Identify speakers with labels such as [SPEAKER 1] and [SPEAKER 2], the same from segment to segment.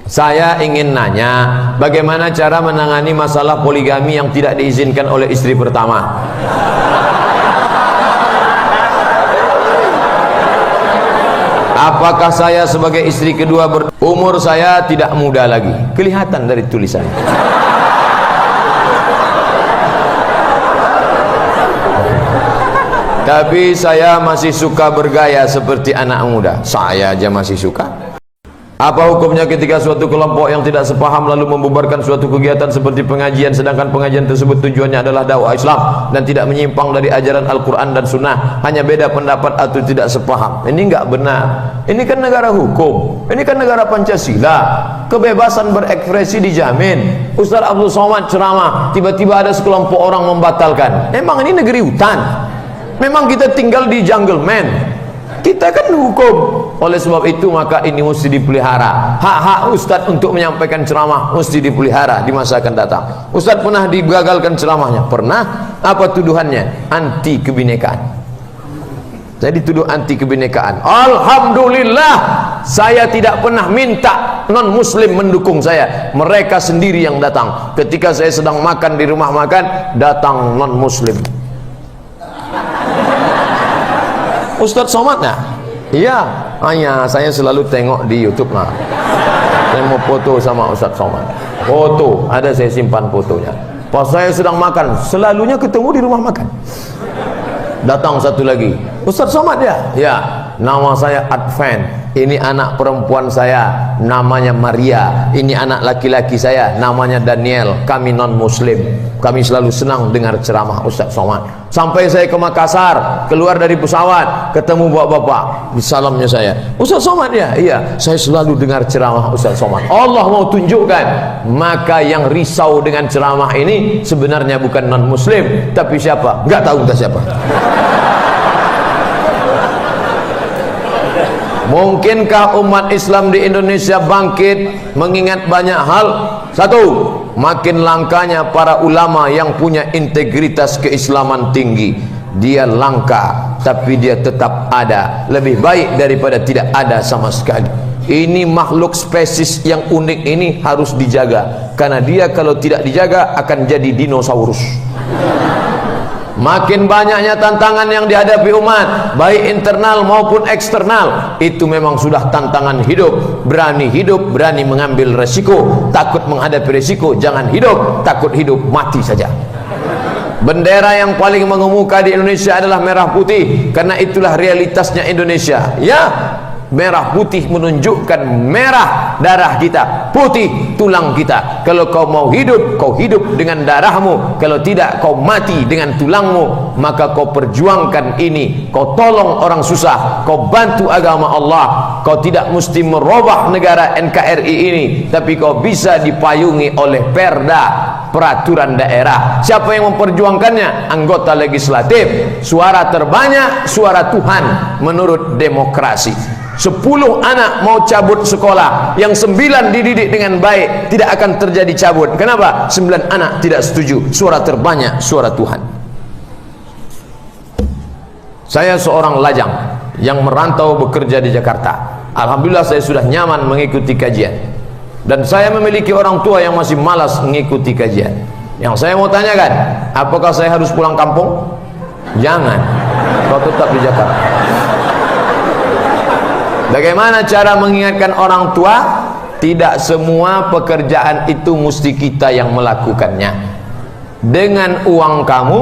[SPEAKER 1] Saya ingin nanya, bagaimana cara menangani masalah poligami yang tidak diizinkan oleh istri pertama? Apakah saya sebagai istri kedua umur saya tidak muda lagi? Kelihatan dari tulisan. Tapi saya masih suka bergaya seperti anak muda. Saya aja masih suka. Apa hukumnya ketika suatu kelompok yang tidak sepaham lalu membubarkan suatu kegiatan seperti pengajian, sedangkan pengajian tersebut tujuannya adalah dakwah Islam dan tidak menyimpang dari ajaran Al-Quran dan Sunnah, hanya beda pendapat atau tidak sepaham? Ini enggak benar. Ini kan negara hukum, ini kan negara Pancasila, kebebasan berekspresi dijamin. Ustaz Abdul Somad ceramah, tiba-tiba ada sekelompok orang membatalkan. Emang ini negeri hutan? Memang kita tinggal di jungle man? Kita kan hukum. Oleh sebab itu maka ini mesti dipelihara. Hak-hak Ustaz untuk menyampaikan ceramah mesti dipelihara di masa akan datang. Ustaz pernah digagalkan ceramahnya? Pernah. Apa tuduhannya? Anti kebinekaan. Saya dituduh anti kebinekaan. Alhamdulillah, saya tidak pernah minta non muslim mendukung saya. Mereka sendiri yang datang. Ketika saya sedang makan di rumah makan, datang non muslim. Ustaz Somad ya? Iya, hanya saya selalu tengok di YouTube lah. Saya mau foto sama Ustaz Somad. Foto, ada saya simpan fotonya. Pas saya sedang makan, selalunya ketemu di rumah makan. Datang satu lagi, Ustaz Somad ya? Ya, nama saya Advan. Ini anak perempuan saya, namanya Maria. Ini anak laki-laki saya, namanya Daniel. Kami non muslim. Kami selalu senang dengar ceramah Ustaz Somad. Sampai saya ke Makassar, keluar dari pesawat, ketemu bapak-bapak, salamnya saya, Ustaz Somad ya? Iya, saya selalu dengar ceramah Ustaz Somad. Allah mau tunjukkan, maka yang risau dengan ceramah ini sebenarnya bukan non muslim, tapi siapa? Nggak tahu entah siapa. Mungkinkah umat Islam di Indonesia bangkit mengingat banyak hal? Satu, makin langkanya para ulama yang punya integritas keislaman tinggi. Dia langka, tapi dia tetap ada. Lebih baik daripada tidak ada sama sekali. Ini makhluk spesies yang unik ini harus dijaga, karena dia kalau tidak dijaga akan jadi dinosaurus. Makin banyaknya tantangan yang dihadapi umat, baik internal maupun eksternal, itu memang sudah tantangan hidup. Berani mengambil resiko. Takut menghadapi resiko, jangan hidup. Takut hidup, mati saja. Bendera yang paling mengemuka di Indonesia adalah merah putih, karena itulah realitasnya Indonesia. Ya, merah putih menunjukkan merah darah kita, putih tulang kita. Kalau kau mau hidup, kau hidup dengan darahmu. Kalau tidak, kau mati dengan tulangmu. Maka kau perjuangkan ini. Kau tolong orang susah, kau bantu agama Allah. Kau tidak mesti merubah negara NKRI ini, tapi kau bisa dipayungi oleh perda, peraturan daerah. Siapa yang memperjuangkannya? Anggota legislatif. Suara terbanyak, suara Tuhan menurut demokrasi. 10 anak mau cabut sekolah, yang 9 dididik dengan baik, tidak akan terjadi cabut. Kenapa? 9 anak tidak setuju. Suara terbanyak, suara Tuhan. Saya seorang lajang yang merantau bekerja di Jakarta. Alhamdulillah saya sudah nyaman mengikuti kajian. Dan saya memiliki orang tua yang masih malas mengikuti kajian. Yang saya mau tanyakan, apakah saya harus pulang kampung? Jangan. Kau tetap di Jakarta. Bagaimana cara mengingatkan orang tua? Tidak semua pekerjaan itu mesti kita yang melakukannya. Dengan uang kamu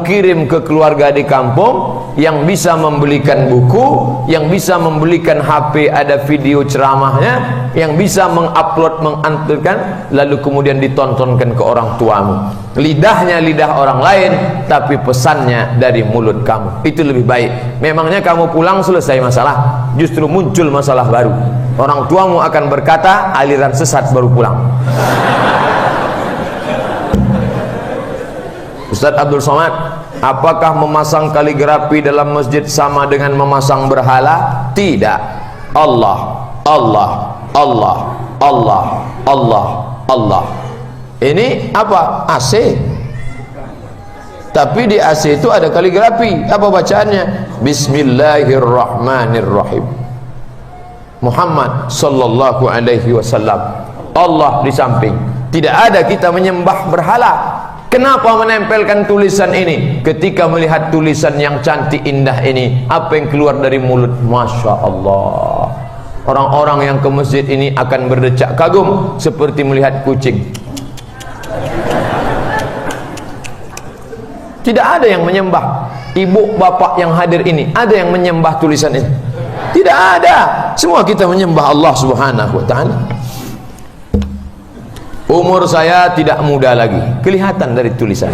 [SPEAKER 1] kirim ke keluarga di kampung yang bisa membelikan buku, yang bisa membelikan HP ada video ceramahnya, yang bisa mengupload, mengantarkan, lalu kemudian ditontonkan ke orang tuamu. Lidahnya lidah orang lain, tapi pesannya dari mulut kamu. Itu lebih baik. Memangnya kamu pulang selesai masalah, justru muncul masalah baru. Orang tuamu akan berkata, aliran sesat baru pulang. Ustaz Abdul Somad, apakah memasang kaligrafi dalam masjid sama dengan memasang berhala? Tidak. Allah, Allah, Allah, Allah, Allah, Allah. Ini apa? AC. Tapi di AC itu ada kaligrafi. Apa bacaannya? Bismillahirrahmanirrahim. Muhammad sallallahu alaihi wasallam. Allah di samping. Tidak ada kita menyembah berhala. Kenapa menempelkan tulisan ini? Ketika melihat tulisan yang cantik indah ini, apa yang keluar dari mulut? Masya Allah. Orang-orang yang ke masjid ini akan berdecak kagum seperti melihat kucing. Tidak ada yang menyembah. Ibu bapak yang hadir ini, ada yang menyembah tulisan ini? Tidak ada. Semua kita menyembah Allah Subhanahu wa ta'ala. Umur saya tidak muda lagi, kelihatan dari tulisan.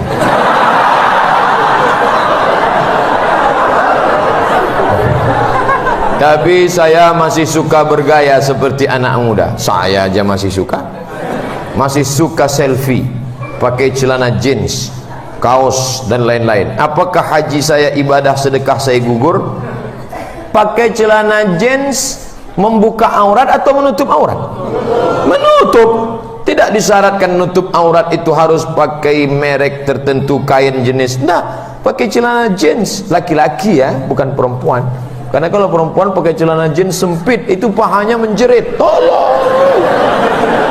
[SPEAKER 1] Tapi saya masih suka bergaya seperti anak muda. Saya aja masih suka. Masih suka selfie, pakai celana jeans, kaos dan lain-lain. Apakah haji saya, ibadah sedekah saya gugur? Pakai celana jeans membuka aurat atau menutup aurat? Menutup. Tidak disyaratkan nutup aurat itu harus pakai merek tertentu, kain jenis. Nah, pakai celana jeans laki-laki ya, bukan perempuan. Karena kalau perempuan pakai celana jeans sempit, itu pahanya menjerit. Tolong,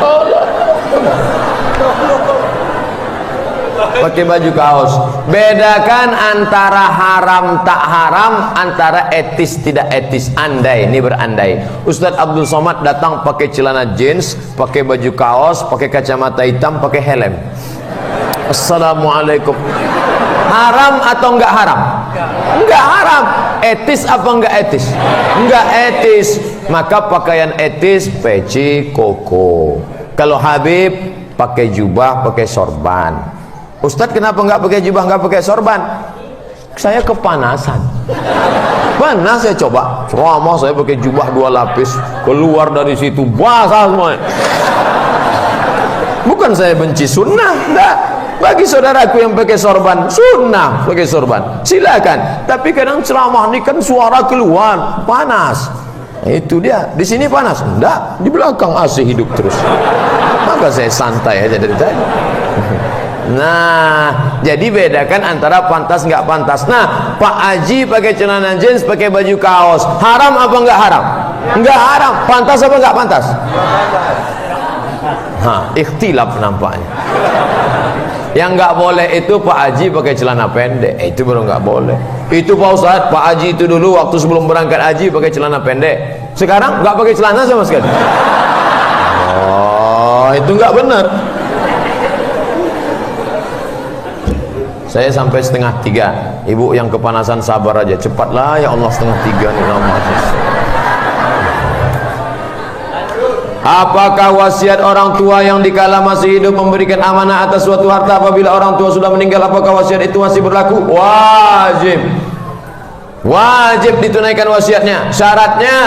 [SPEAKER 1] tolong. Pakai baju kaos. Bedakan antara haram tak haram, antara etis tidak etis. Andai, ini berandai. Ustadz Abdul Somad datang pakai celana jeans, pakai baju kaos, pakai kacamata hitam, pakai helm. Assalamualaikum. Haram atau enggak haram? Enggak haram. Etis apa enggak etis? Enggak etis. Maka pakaian etis peci koko. Kalau Habib pakai jubah, pakai sorban. Ustadz kenapa enggak pakai jubah, enggak pakai sorban? Saya kepanasan. Panas saya coba. Ceramah saya pakai jubah 2 lapis, keluar dari situ basah semua. Bukan saya benci sunnah, enggak. Bagi saudaraku yang pakai sorban, sunnah pakai sorban, silakan. Tapi kadang ceramah ini kan suara keluar, panas. Itu dia. Di sini panas, enggak. Di belakang AC hidup terus. Maka saya santai aja dari tadi. Nah, jadi bedakan antara pantas nggak pantas. Nah, Pak Haji pakai celana jeans, pakai baju kaos, haram apa nggak haram? Nggak haram. Pantas apa nggak pantas? Ikhtilaf nampaknya. Yang nggak boleh itu Pak Haji pakai celana pendek, itu baru nggak boleh. Itu Pak Ustadz, Pak Haji itu dulu waktu sebelum berangkat haji pakai celana pendek. Sekarang nggak pakai celana sama sekali. Oh, itu nggak benar. Saya sampai 2:30. Ibu yang kepanasan sabar aja, cepatlah ya Allah, 2:30 nih lama. Apakah wasiat orang tua yang dikala masih hidup memberikan amanah atas suatu harta apabila orang tua sudah meninggal, apakah wasiat itu masih berlaku? Wajib. Wajib ditunaikan wasiatnya. Syaratnya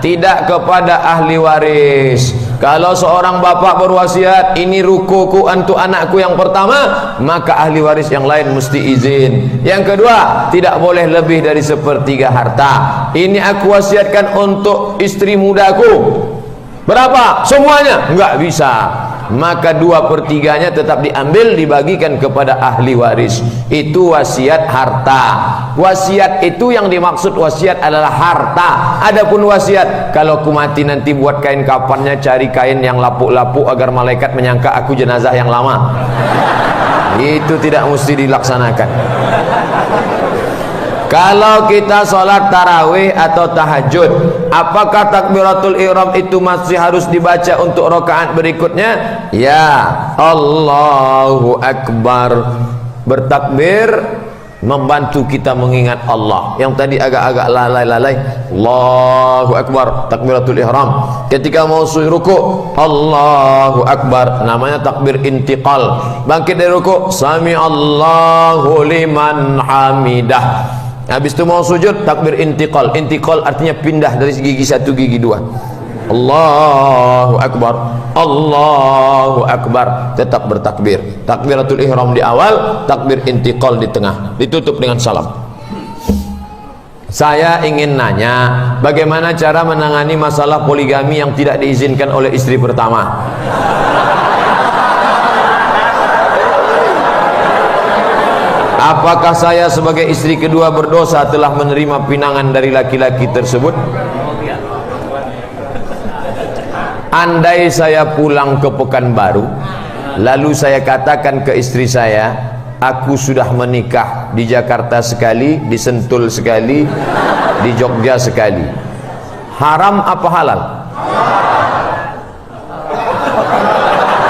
[SPEAKER 1] tidak kepada ahli waris. Kalau seorang bapak berwasiat, ini rukuku untuk anakku yang pertama, maka ahli waris yang lain mesti izin. Yang kedua, tidak boleh lebih dari 1/3 harta. Ini aku wasiatkan untuk istri mudaku. Berapa? Semuanya? Enggak bisa. Maka 2/3-nya tetap diambil, dibagikan kepada ahli waris. Itu wasiat harta. Wasiat itu yang dimaksud wasiat adalah harta. Adapun wasiat, kalau ku mati nanti buat kain kafannya, cari kain yang lapuk-lapuk agar malaikat menyangka aku jenazah yang lama, itu tidak mesti dilaksanakan. Kalau kita sholat tarawih atau tahajud, apakah takbiratul ihram itu masih harus dibaca untuk rakaat berikutnya? Ya, Allahu Akbar. Bertakbir membantu kita mengingat Allah. Yang tadi agak-agak lalai-lalai, Allahu Akbar, takbiratul ihram. Ketika mau ruku, Allahu Akbar, namanya takbir intiqal. Bangkit dari ruku, Sami Allahu liman hamidah. Habis itu mau sujud, takbir intiqal. Intiqal artinya pindah dari gigi 1 gigi 2. Allahu Akbar, Allahu Akbar, tetap bertakbir. Takbiratul ihram di awal, takbir intiqal di tengah, ditutup dengan salam. Saya ingin nanya, bagaimana cara menangani masalah poligami yang tidak diizinkan oleh istri pertama? Apakah saya sebagai istri kedua berdosa telah menerima pinangan dari laki-laki tersebut? andai saya pulang ke Pekanbaru, lalu saya katakan ke istri saya, aku sudah menikah di Jakarta sekali, di Sentul sekali, di Jogja sekali, haram apa halal?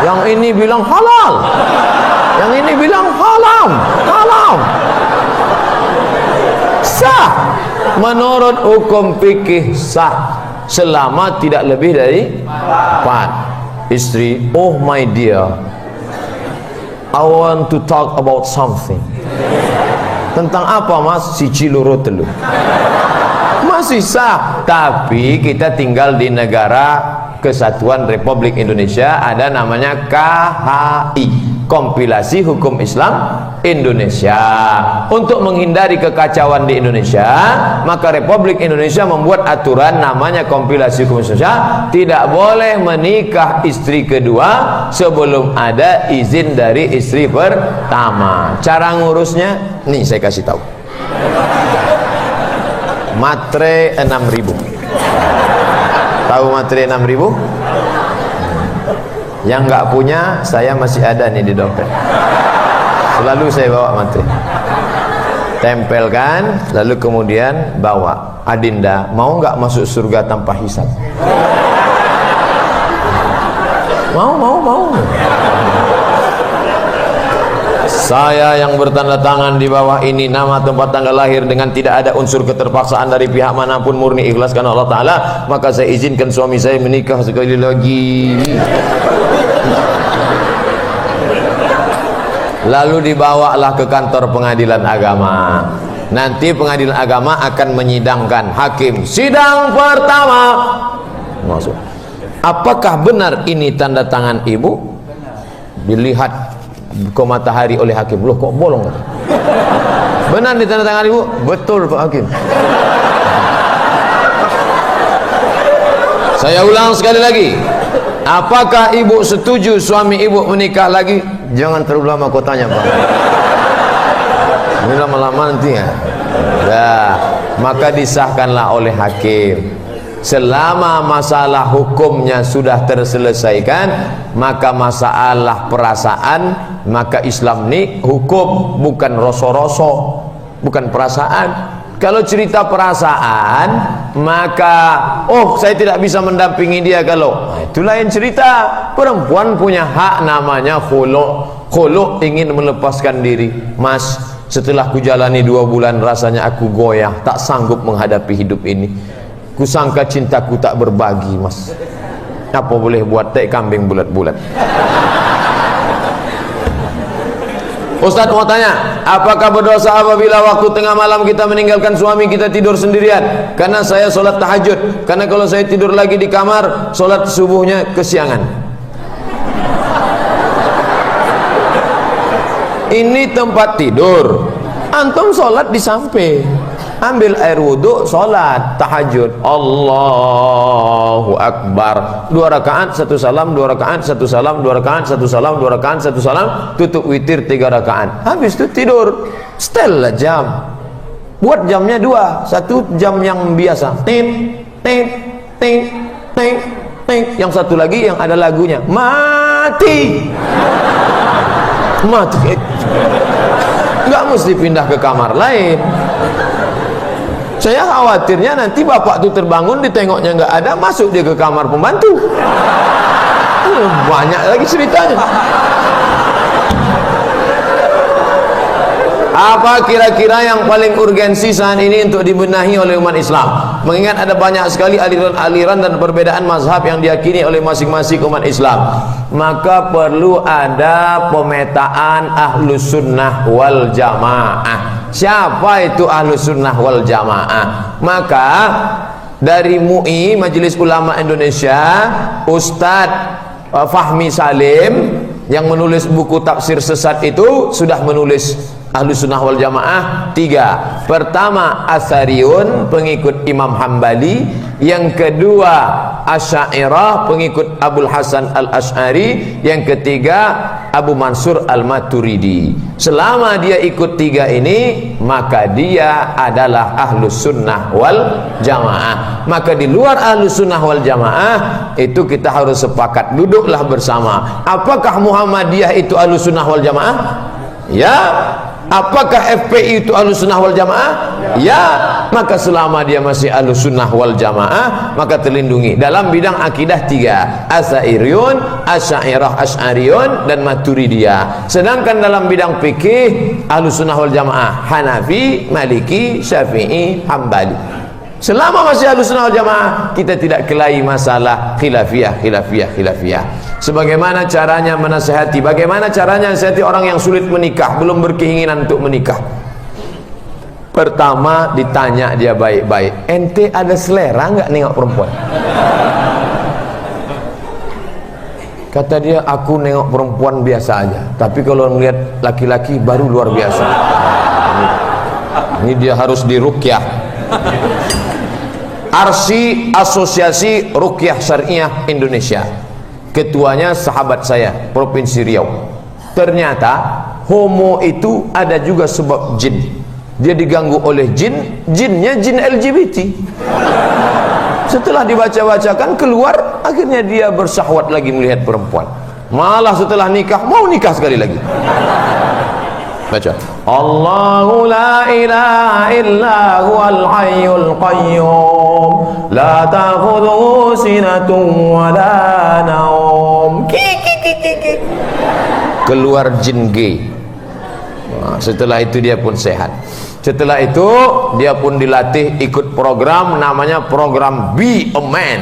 [SPEAKER 1] Yang ini bilang halal, yang ini bilang haram. Haram. Sah. Menurut hukum fikih sah selama tidak lebih dari 4. Istri, oh my dear, I want to talk about something. Tentang apa mas? Si ciluru telu. Masih sah. Tapi kita tinggal di negara Kesatuan Republik Indonesia, ada namanya KHI, Kompilasi Hukum Islam Indonesia. Untuk menghindari kekacauan di Indonesia, maka Republik Indonesia membuat aturan namanya Kompilasi Hukum Indonesia, tidak boleh menikah istri kedua sebelum ada izin dari istri pertama. Cara ngurusnya nih saya kasih tahu. Matre 6.000. Tahu matre 6.000? Yang nggak punya, saya masih ada nih di dompet. Selalu saya bawa matre. Tempelkan, lalu kemudian bawa. Adinda, mau nggak masuk surga tanpa hisab? Mau. Saya yang bertanda tangan di bawah ini, nama, tempat, tanggal lahir dengan tidak ada unsur keterpaksaan dari pihak manapun, murni ikhlas karena Allah Ta'ala, maka saya izinkan suami saya menikah sekali lagi. Lalu dibawalah ke kantor pengadilan agama. Nanti pengadilan agama akan menyidangkan hakim. Sidang pertama. Masuk. Apakah benar ini tanda tangan ibu? Dilihat ke matahari oleh hakim. Loh kok bolong? Benar di tanda tangan ibu? Betul Pak Hakim. Saya ulang sekali lagi. Apakah ibu setuju suami ibu menikah lagi? Jangan terlalu lama kau tanya Pak. Ini lama-lama nanti ya. Nah, maka disahkanlah oleh hakim. Selama masalah hukumnya sudah terselesaikan, maka masalah perasaan, maka Islam ini hukum, bukan rasa-rasa, bukan perasaan. Kalau cerita perasaan, maka saya tidak bisa mendampingi dia kalau itu lain cerita. Perempuan punya hak namanya khulu'. Khulu' ingin melepaskan diri. Mas, setelah kujalani 2 bulan rasanya aku goyah, tak sanggup menghadapi hidup ini. Kusangka cintaku tak berbagi, mas. Apa boleh buat? Tek kambing bulat-bulat. Ustaz mau tanya, apakah berdosa apabila waktu tengah malam kita meninggalkan suami kita tidur sendirian? Karena saya sholat tahajud. Karena kalau saya tidur lagi di kamar, sholat subuhnya kesiangan. Ini tempat tidur. Antum sholat di samping. Ambil air wudhu, sholat tahajud. Allahu Akbar. 2 rakaat, 1 salam, 2 rakaat, 1 salam, 2 rakaat, 1 salam, 2 rakaat, 1 salam. Tutup witir 3 rakaat. Habis itu tidur. Setel lah jam. Buat jamnya 2. 1 jam yang biasa. Ting, ting, ting, ting, ting. Yang satu lagi yang ada lagunya. Mati. Mati. Nggak mesti pindah ke kamar lain. Saya khawatirnya nanti bapak tuh terbangun, ditengoknya nggak ada, masuk dia ke kamar pembantu. Banyak lagi ceritanya. Apa kira-kira yang paling urgensi saat ini untuk dibenahi oleh umat Islam? Mengingat ada banyak sekali aliran-aliran dan perbedaan mazhab yang diyakini oleh masing-masing umat Islam, maka perlu ada pemetaan Ahlus Sunnah wal Jamaah. Siapa itu Ahlus Sunnah wal Jamaah? Maka dari MUI, Majelis Ulama Indonesia, Ustadz Fahmi Salim yang menulis buku Tafsir Sesat itu sudah menulis Ahlussunnah wal Jamaah 3. Pertama Asariyun, pengikut Imam Hambali. Yang kedua Asy'ariyah, pengikut Abul Hasan Al-Asy'ari. Yang ketiga Abu Mansur Al-Maturidi. Selama dia ikut 3 ini, maka dia adalah Ahlussunnah wal Jamaah. Maka di luar Ahlussunnah wal Jamaah itu kita harus sepakat, duduklah bersama. Apakah Muhammadiyah itu Ahlussunnah wal Jamaah? Ya. Apakah FPI itu Ahlussunnah wal Jamaah? Ya. Maka selama dia masih Ahlussunnah wal Jamaah, maka terlindungi. Dalam bidang akidah 3, Asy'ariyun, Asy'ariyah, Asy'ariyun, dan Maturidiyah. Sedangkan dalam bidang fikih Ahlussunnah wal Jamaah Hanafi, Maliki, Syafi'i, Hambali. Selama masih Ahlussunnah wal Jamaah, kita tidak kelahi masalah khilafiyah. Sebagaimana caranya menasihati, bagaimana caranya menasihati orang yang sulit menikah, belum berkeinginan untuk menikah. Pertama ditanya dia baik-baik, ente ada selera nggak nengok perempuan? Kata dia, aku nengok perempuan biasa aja, tapi kalau melihat laki-laki baru luar biasa. Ini dia harus diruqyah. Arsi Asosiasi Ruqyah Syariah Indonesia, ketuanya sahabat saya, Provinsi Riau. Ternyata homo itu ada juga sebab jin. Dia diganggu oleh jin, jinnya jin LGBT. Setelah dibaca-bacakan keluar, akhirnya dia bersahwat lagi melihat perempuan. Malah setelah nikah, mau nikah sekali lagi. Baca. Allahu la ilaha illa huwal hayyul qayyum la ta'khudhuhu sinatun wa la naum. Keluar jin gay. Nah, setelah itu dia pun sehat. Setelah itu dia pun dilatih ikut program namanya program Be a Man.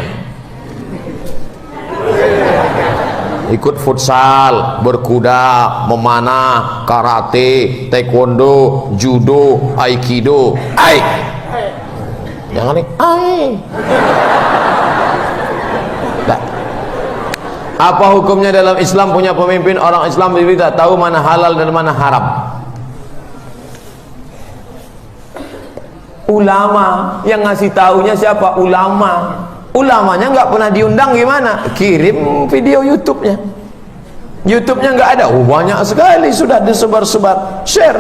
[SPEAKER 1] Ikut futsal, berkuda, memanah, karate, taekwondo, judo, aikido. Jangan nih. Apa hukumnya dalam Islam punya pemimpin orang Islam tapi tak tahu mana halal dan mana haram? Ulama yang ngasih taunya siapa? Ulama. Ulamanya nggak pernah diundang, gimana? Kirim video YouTube-nya. YouTube-nya nggak ada. Banyak sekali sudah disebar-sebar. Share.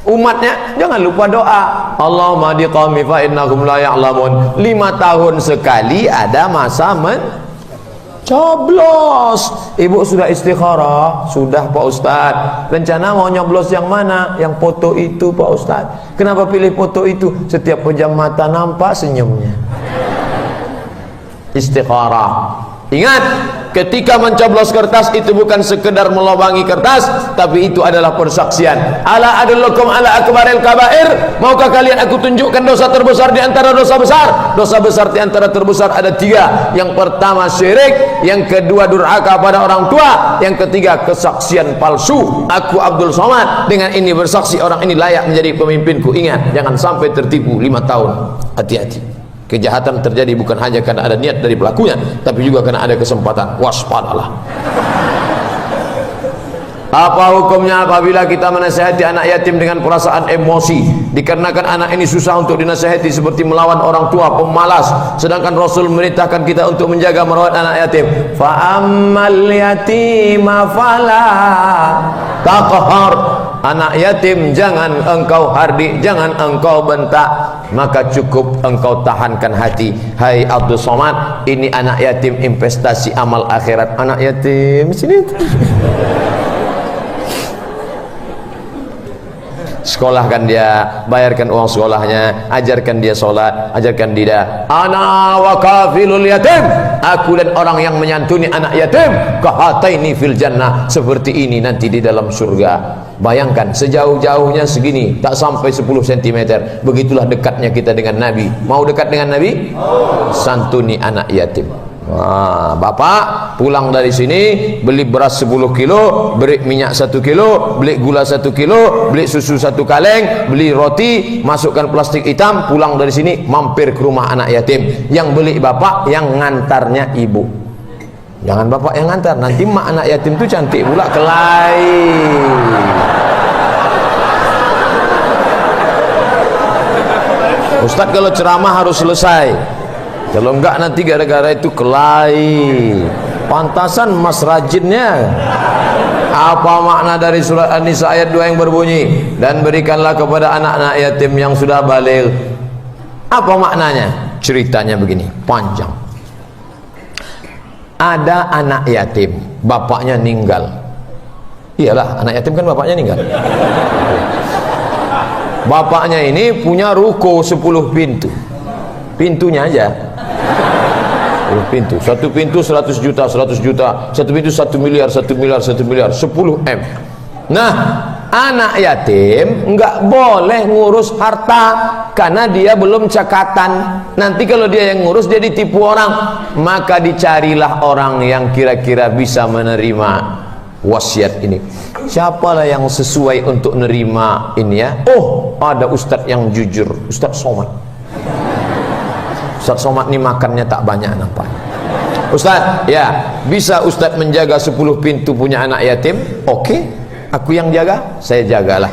[SPEAKER 1] Umatnya jangan lupa doa. Allahumma hdi qaumi fa innahum la ya'lamun. 5 tahun sekali ada masa coblos. Ibu sudah istikharah? Sudah Pak Ustaz. Rencana mau nyoblos yang mana? Yang foto itu Pak Ustaz. Kenapa pilih foto itu? Setiap pejam mata nampak senyumnya. Istikharah. Ingat, ketika mencoblos kertas itu bukan sekedar melobangi kertas, tapi itu adalah persaksian. Ala adullukum ala akbaril kabair. Maukah kalian aku tunjukkan dosa terbesar di antara dosa besar? Dosa besar di antara terbesar ada 3. Yang pertama syirik, yang kedua durhaka pada orang tua, yang ketiga kesaksian palsu. Aku Abdul Somad dengan ini bersaksi orang ini layak menjadi pemimpinku. Ingat, jangan sampai tertipu 5 tahun. Hati-hati. Kejahatan terjadi bukan hanya karena ada niat dari pelakunya, tapi juga karena ada kesempatan. Waspadalah. Apa hukumnya apabila kita menasihati anak yatim dengan perasaan emosi, dikarenakan anak ini susah untuk dinasihati, seperti melawan orang tua, pemalas, sedangkan Rasul memerintahkan kita untuk menjaga merawat anak yatim. Fa ammal yatima fala taqhar. Anak yatim jangan engkau hardik, jangan engkau bentak, maka cukup engkau tahankan hati. Hai Abdul Somad, ini anak yatim investasi amal akhirat. Anak yatim sini. Sekolahkan dia, bayarkan uang sekolahnya, ajarkan dia sholat, ajarkan dia. Ana wa kafilul yatim, aku dan orang yang menyantuni anak yatim, kahataini fil jannah, seperti ini nanti di dalam surga. Bayangkan sejauh-jauhnya segini, tak sampai 10 cm. Begitulah dekatnya kita dengan Nabi. Mau dekat dengan Nabi? Santuni anak yatim. Wah, bapak pulang dari sini beli beras 10 kilo, beli minyak 1 kilo, beli gula 1 kilo, beli susu 1 kaleng, beli roti, masukkan plastik hitam, pulang dari sini mampir ke rumah anak yatim. Yang beli bapak, yang ngantarnya ibu. Jangan bapak yang ngantar, nanti mak anak yatim itu cantik pula kelai. Ustadz kalau ceramah harus selesai, kalau enggak nanti gara-gara itu kelahi. Pantasan mas rajinnya. Apa makna dari surat An-Nisa ayat 2 yang berbunyi, dan berikanlah kepada anak-anak yatim yang sudah baligh? Apa maknanya? Ceritanya begini, panjang. Ada anak yatim, bapaknya meninggal. Iyalah, anak yatim kan bapaknya meninggal. Bapaknya ini punya ruko 10 pintu. Pintunya aja 10 pintu. Satu pintu 100 juta, 100 juta. Satu pintu 1 miliar, 1 miliar, 1 miliar, 10 M. Nah, anak yatim nggak boleh ngurus harta karena dia belum cekatan. Nanti kalau dia yang ngurus, dia ditipu orang. Maka dicarilah orang yang kira-kira bisa menerima wasiat ini. Siapalah yang sesuai untuk nerima ini ya? Oh, ada ustadz yang jujur, Ustadz Somad. Ustadz Somad ini makannya tak banyak nampaknya. Ustadz, ya bisa Ustadz menjaga 10 pintu punya anak yatim? Oke, aku yang jaga, saya jagalah.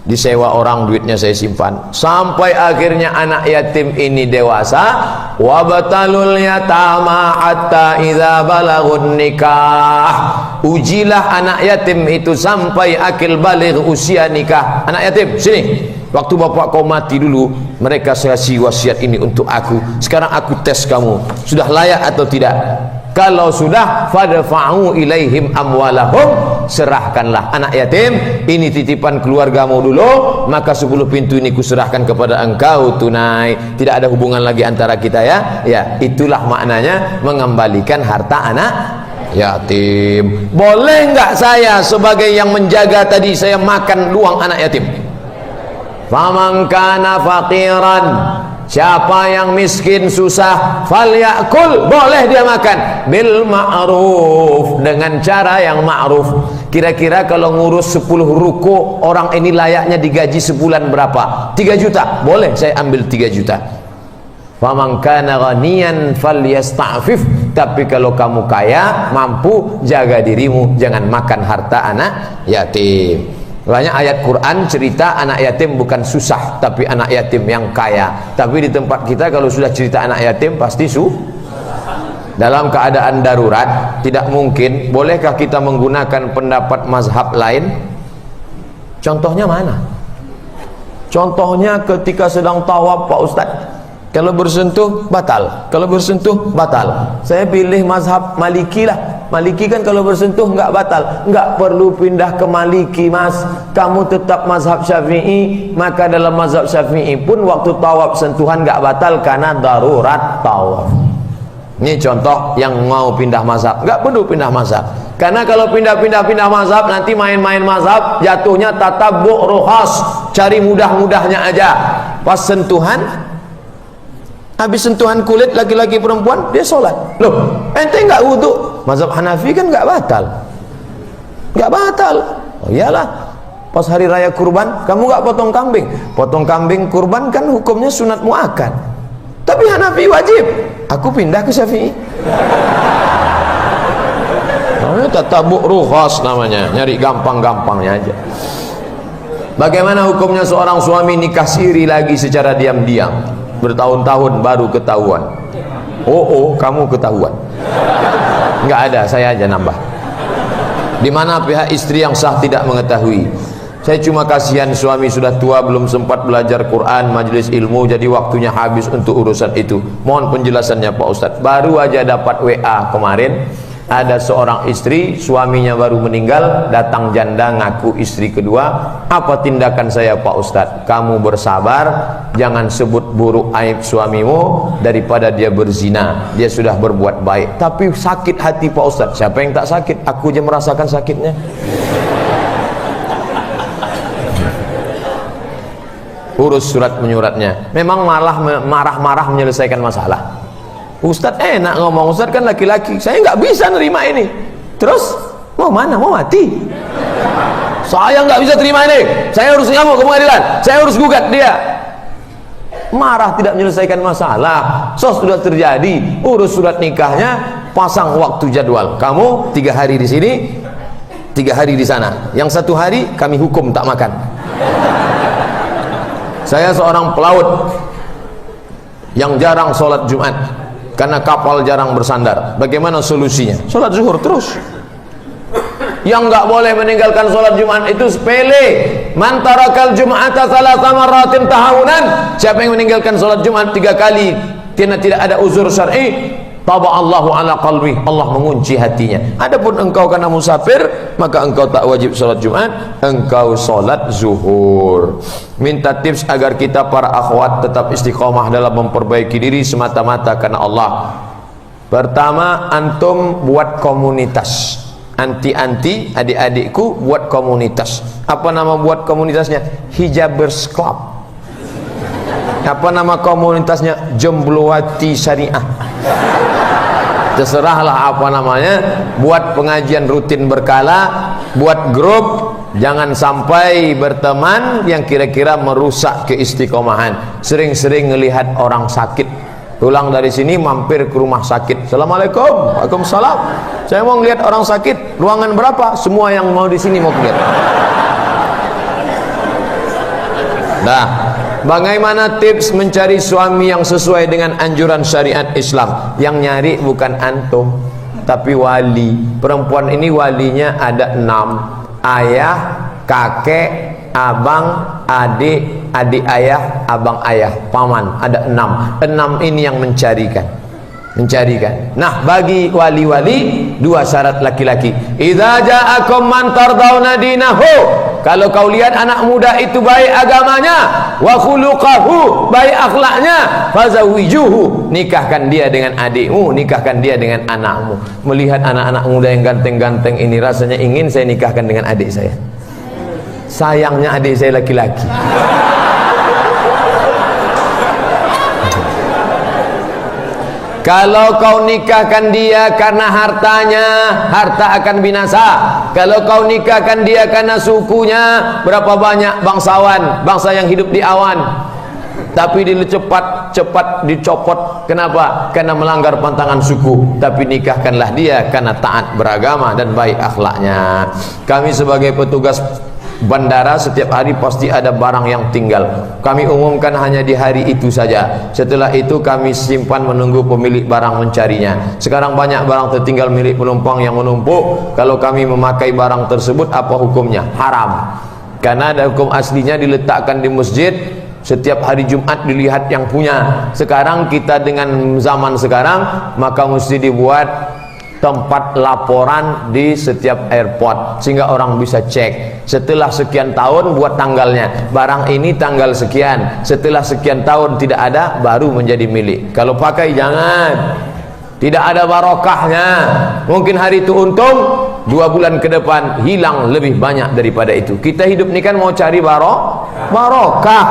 [SPEAKER 1] Disewa orang, duitnya saya simpan sampai akhirnya anak yatim ini dewasa. Wabatalul yatama hatta idza balagun nikah. Ujilah anak yatim itu sampai akil baligh, usia nikah. Anak yatim, sini. Waktu bapak kau mati dulu, mereka kasih wasiat ini untuk aku. Sekarang aku tes kamu, sudah layak atau tidak? Kalau sudah, fadfa'u ilaihim amwalahum, serahkanlah anak yatim ini titipan keluargamu dulu, maka 10 pintu ini kuserahkan kepada engkau tunai. Tidak ada hubungan lagi antara kita ya. Ya, itulah maknanya mengembalikan harta anak yatim. Boleh nggak saya sebagai yang menjaga tadi, saya makan luang anak yatim? Faman kana faqiran, siapa yang miskin susah, falyakul, boleh dia makan bil ma'ruf, dengan cara yang ma'ruf. Kira-kira kalau ngurus 10 ruko, orang ini layaknya digaji sebulan berapa? 3 juta, boleh saya ambil 3 juta. Faman kana ghaniyan falyasta'fif, tapi kalau kamu kaya, mampu, jaga dirimu, jangan makan harta anak yatim. Banyak ayat Quran cerita anak yatim bukan susah, tapi anak yatim yang kaya. Tapi di tempat kita kalau sudah cerita anak yatim pasti dalam keadaan darurat, tidak mungkin. Bolehkah kita menggunakan pendapat mazhab lain? Contohnya mana? Contohnya ketika sedang tawaf Pak Ustadz, kalau bersentuh batal, kalau bersentuh batal. Saya pilih mazhab Maliki lah. Maliki kan kalau bersentuh nggak batal, nggak perlu pindah ke Maliki mas. Kamu tetap mazhab Syafi'i, maka dalam mazhab Syafi'i pun waktu tawaf sentuhan nggak batal karena darurat tawaf. Ini contoh yang mau pindah mazhab, nggak perlu pindah mazhab. Karena kalau pindah mazhab nanti main-main mazhab, jatuhnya tatabbu' rukhas, cari mudah-mudahnya aja. Pas sentuhan, habis sentuhan kulit laki-laki perempuan, dia sholat. Loh, ente nggak wudhu? Mazhab Hanafi kan nggak batal, nggak batal. Oh iyalah, pas hari raya kurban, kamu nggak potong kambing. Potong kambing kurban kan hukumnya sunat muakkad. Tapi Hanafi wajib. Aku pindah ke Syafi'i. Namanya tatabbu' rukhas namanya, nyari gampang-gampangnya aja. Bagaimana hukumnya seorang suami nikah siri lagi secara diam-diam, bertahun-tahun baru ketahuan? Oh, kamu ketahuan. Nggak ada, saya aja nambah. Di mana pihak istri yang sah tidak mengetahui? Saya cuma kasihan suami sudah tua, belum sempat belajar Quran, majelis ilmu, jadi waktunya habis untuk urusan itu. Mohon penjelasannya Pak Ustadz. Baru aja dapat WA kemarin, ada seorang istri, suaminya baru meninggal, datang janda ngaku istri kedua. Apa tindakan saya Pak Ustadz? Kamu bersabar, jangan sebut buruk aib suamimu daripada dia berzina. Dia sudah berbuat baik, tapi sakit hati Pak Ustadz. Siapa yang tak sakit? Aku aja merasakan sakitnya. Urus surat menyuratnya. Memang malah marah-marah menyelesaikan masalah. Ustadz enak ngomong, Ustadz kan laki-laki, saya nggak bisa nerima ini. Terus mau mana? Mau mati? Saya nggak bisa terima ini, saya harus ngamuk ke pengadilan, saya harus gugat dia. Marah tidak menyelesaikan masalah. Sudah terjadi, urus surat nikahnya, pasang waktu jadwal. Kamu 3 hari di sini, 3 hari di sana. Yang 1 hari kami hukum tak makan. Saya seorang pelaut, yang jarang sholat Jumat karena kapal jarang bersandar. Bagaimana solusinya? Sholat zuhur terus. Yang nggak boleh meninggalkan sholat Jumat itu sepele. Man tarakal jum'ata salasa marratin tahawunan. Siapa yang meninggalkan sholat Jumat 3 kali tidak ada uzur syar'i, taba'allahu ala qalbi, Allah mengunci hatinya. Adapun engkau karena musafir, maka engkau tak wajib sholat Jumat, engkau sholat zuhur. Minta tips agar kita para akhwat tetap istiqomah dalam memperbaiki diri semata-mata karena Allah. Pertama, antum buat komunitas. Anti-anti adik-adikku buat komunitas. Apa nama buat komunitasnya? Hijabers Club. Apa nama komunitasnya? Jomblowati Syariah. Terserahlah apa namanya. Buat pengajian rutin berkala, buat grup. Jangan sampai berteman yang kira-kira merusak keistiqomahan. Sering-sering melihat orang sakit, pulang dari sini mampir ke rumah sakit. Assalamualaikum. Waalaikumsalam. Saya mau lihat orang sakit. Ruangan berapa? Semua yang mau di sini mau lihat. Nah, bagaimana tips mencari suami yang sesuai dengan anjuran syariat Islam? Yang nyari bukan antum, tapi wali. Perempuan ini walinya ada 6. Ayah, kakek, abang, adik, adik ayah, abang ayah, paman. Ada 6. 6 ini yang mencarikan. Nah, bagi wali-wali 2 syarat laki-laki. Idza ja'akum man tardawna dinahu. Kalau kau lihat anak muda itu baik agamanya, wa khuluquhu, baik akhlaknya, fazawijuhu, nikahkan dia dengan adikmu, nikahkan dia dengan anakmu. Melihat anak-anak muda yang ganteng-ganteng ini, rasanya ingin saya nikahkan dengan adik saya. Sayangnya adik saya laki-laki. Kalau kau nikahkan dia karena hartanya, harta akan binasa. Kalau kau nikahkan dia karena sukunya, berapa banyak bangsawan, bangsa yang hidup di awan, tapi cepat dicopot. Kenapa? Karena melanggar pantangan suku. Tapi nikahkanlah dia karena taat beragama dan baik akhlaknya. Kami sebagai petugas bandara setiap hari pasti ada barang yang tinggal. Kami umumkan hanya di hari itu saja. Setelah itu kami simpan menunggu pemilik barang mencarinya. Sekarang banyak barang tertinggal milik penumpang yang menumpuk. Kalau kami memakai barang tersebut, apa hukumnya? Haram. Karena ada hukum aslinya diletakkan di masjid. Setiap hari Jumat dilihat yang punya. Sekarang kita dengan zaman sekarang, maka mesti dibuat tempat laporan di setiap airport sehingga orang bisa cek. Setelah sekian tahun buat tanggalnya, barang ini tanggal sekian, setelah sekian tahun tidak ada, baru menjadi milik. Kalau pakai jangan, tidak ada barokahnya. Mungkin hari itu untung, 2 bulan ke depan hilang lebih banyak daripada itu. Kita hidup ini kan mau cari barokah.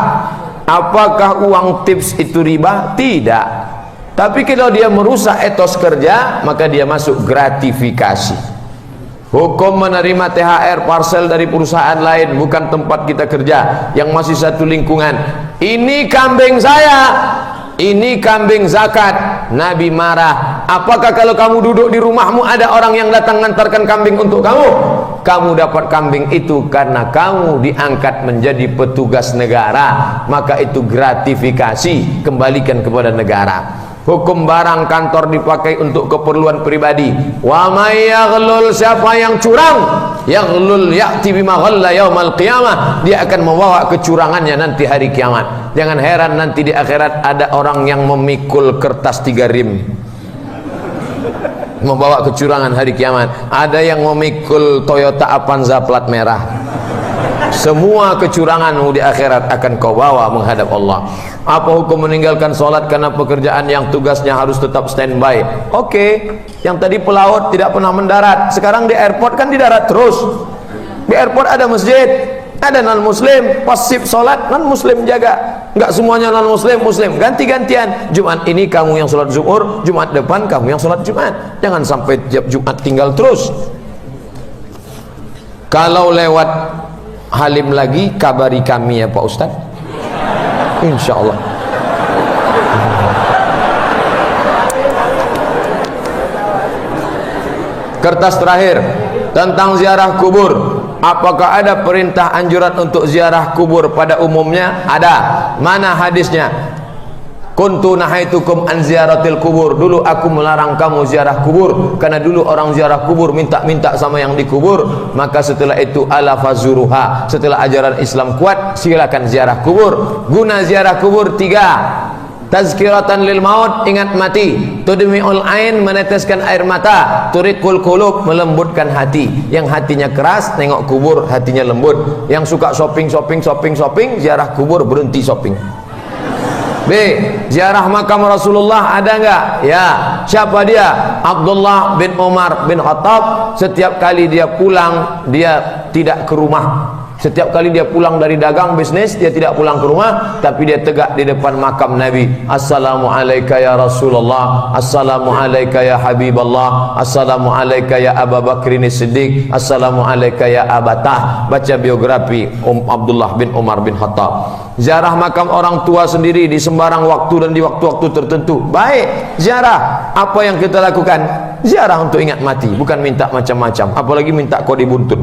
[SPEAKER 1] Apakah uang tips itu riba? Tidak. Tapi kalau dia merusak etos kerja, maka dia masuk gratifikasi. Hukum menerima THR parcel dari perusahaan lain, bukan tempat kita kerja, yang masih satu lingkungan. Ini kambing saya, ini kambing zakat. Nabi marah. Apakah kalau kamu duduk di rumahmu ada orang yang datang mengantarkan kambing untuk kamu? Kamu dapat kambing itu karena kamu diangkat menjadi petugas negara, maka itu gratifikasi, kembalikan kepada negara. Hukum barang kantor dipakai untuk keperluan pribadi. Wa may yaghlul, siapa yang curang, yaghlul ya'ti bima ghalla yaumal qiyamah, dia akan membawa kecurangannya nanti hari kiamat. Jangan heran nanti di akhirat ada orang yang memikul kertas 3 rim, membawa kecurangan hari kiamat. Ada yang memikul Toyota Avanza plat merah. Semua kecuranganmu di akhirat akan kau bawa menghadap Allah. Apa hukum meninggalkan sholat karena pekerjaan yang tugasnya harus tetap standby? Oke, yang tadi pelaut tidak pernah mendarat, sekarang di airport kan di darat terus. Di airport ada masjid, ada non muslim, pas sip sholat non muslim jaga. Enggak semuanya non muslim, muslim, ganti-gantian. Jumat ini kamu yang sholat zuhur, Jumat depan kamu yang sholat Jumat. Jangan sampai tiap Jumat tinggal terus. Kalau lewat Halim lagi, kabari kami ya Pak Ustadz, insya Allah. Kertas terakhir tentang ziarah kubur. Apakah ada perintah anjuran untuk ziarah kubur pada umumnya? Ada. Mana hadisnya? Kuntu nahaitukum an ziyaratil kubur. Dulu aku melarang kamu ziarah kubur, karena dulu orang ziarah kubur minta-minta sama yang dikubur. Maka setelah itu ala fazuruha, setelah ajaran Islam kuat, silakan ziarah kubur. Guna ziarah kubur 3: tazkiratan lil maut, ingat mati; tudmi'ul ain, meneteskan air mata; turiqul qulub, melembutkan hati. Yang hatinya keras tengok kubur, hatinya lembut. Yang suka shopping, ziarah kubur, berhenti shopping. B. Ziarah makam Rasulullah ada enggak? Ya. Siapa dia? Abdullah bin Umar bin Khattab. Setiap kali dia pulang, dia tidak ke rumah. Setiap kali dia pulang dari dagang bisnis, dia tidak pulang ke rumah, tapi dia tegak di depan makam Nabi. Assalamualaikum ya Rasulullah, Assalamualaikum ya Habiballah, Assalamualaikum ya Abu Bakrin Siddiq, Assalamualaikum ya Abatah. Baca biografi Abdullah bin Umar bin Khattab. Ziarah makam orang tua sendiri di sembarang waktu dan di waktu-waktu tertentu baik. Ziarah, apa yang kita lakukan? Ziarah untuk ingat mati, bukan minta macam-macam, apalagi minta kau dibuntut.